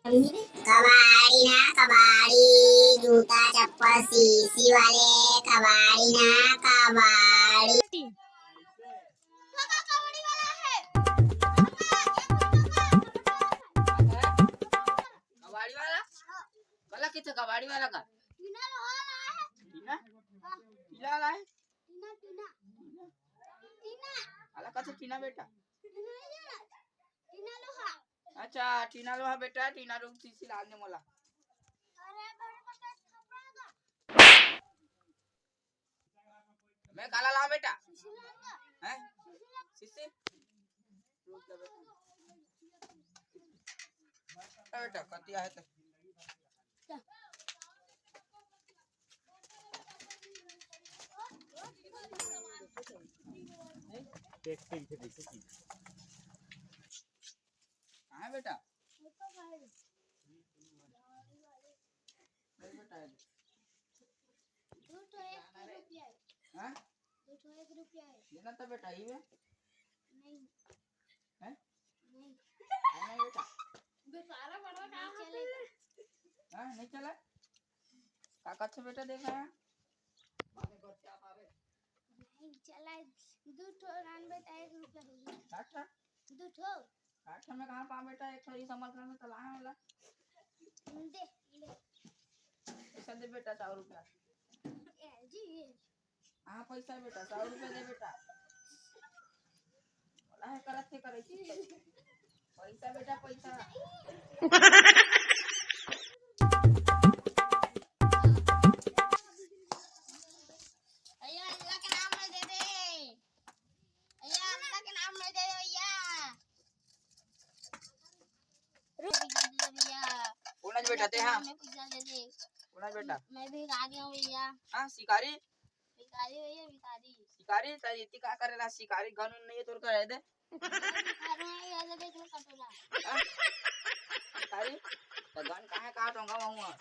कबाड़ी ना कबाड़ी, जूता चप्पल सीसी वाले कबाड़ी ना कबाड़ी। कबाड़ी वाला कला किथे कबाड़ी वाला का टीना टीना वाला है अला कथे टीना बेटा अच्छा टीना लोहा बेटा टीना रूम सीसी लाने मोला मैं काला ला बेटा हैं सीसी रुक जा बेटा कतिया है तो कहाँ है बेटा बेटा है हाँ देना तो बेटा ही है नहीं है नहीं बेटा हाँ नहीं चला काका से बेटा देखा है नहीं चला दो ठो रान बेटा 1 रुपया होगी काटा दो ठो काटा में कहाँ पा बेटा एक थोड़ी संभल कर में तला है वाला दे ले पैसा दे बेटा 100 रुपया ए जी हाँ पैसा बेटा 100 रुपया दे बेटा बोला है करत से करे छी पैसा बेटा पैसा अल्लाह अल्लाह के नाम में दे दे अल्लाह अल्लाह के नाम में दे दे भैया भैया कौन बेटा दे हाँ पैसा दे दे कौन बेटा मैं भी भिखारी हूं भैया हाँ शिकारी भिखारी भैया भिखारी शिकारी तारी इतनी का करेला शिकारी कानून नहीं है तोर कर दे भिखारी है ऐसे देख लो कटोला हाँ? शिकारी तो गन कहाँ काटूंगा वहाँ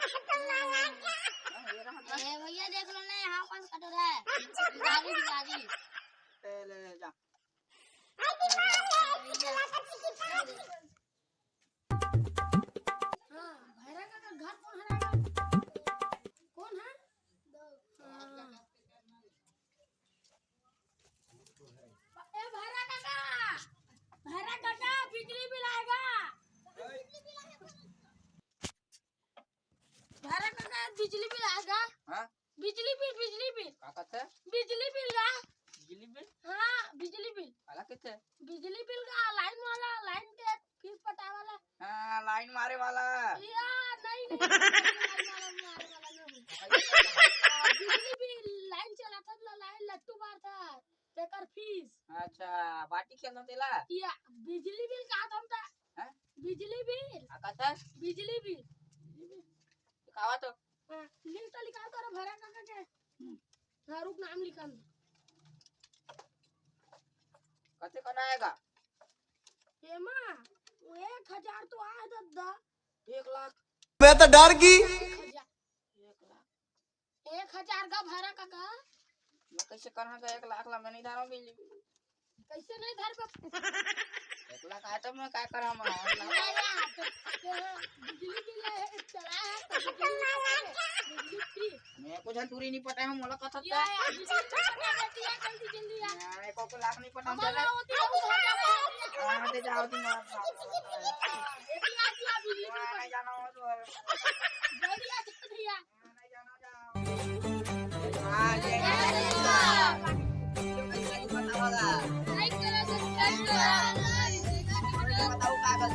ये रहा ए भैया देख लो ना यहाँ पास कटोरा है भिखारी भिखारी ले जा भैरा का घर कौन है कौन है ए भैरा काका बिजली बिल आएगा भैरा काका बिजली बिल आएगा हाँ बिजली बिल का कहते बिजली बिल का बिजली बिल हाँ बिजली बिल वाला किथे बिजली बिल का लाइन वाला लाइन के फीस पटा वाला हाँ लाइन मारे वाला या नहीं बिजली बिल लाइन चला था लाइन लट्टू मार था बेकार फीस अच्छा बाटी खेलना तेला या बिजली बिल का था हैं बिजली बिल का कहते बिजली बिल खावा तो लिख तो लिखा तो भरा काका के हाँ रुक नाम लिखा कते कना आएगा ये माँ 1000 तो आया था 1 लाख मैं तो डर गई 1 लाख 1000 का भरा काका मैं कैसे कहाँ का 1 लाख ला मैं नहीं धारा बिजली बिल कैसे नहीं धर पे 1 लाख आया तो मैं क्या करा मैं बिजली बिल चला है तो बिजली फ्री मैं कुछ दूरी नहीं पटा हूँ मोला कथा या जल्दी यार मैं को लाख नहीं पटा हमारा चला होती है वो हो जाता कहाँ से जाओ तुम है बिजली नहीं जाना हो तो जल्दी आ जल्दी आ नहीं जाना जाओ हाँ ले बताओ लाइक करो सब्सक्राइब करो बताओ कागज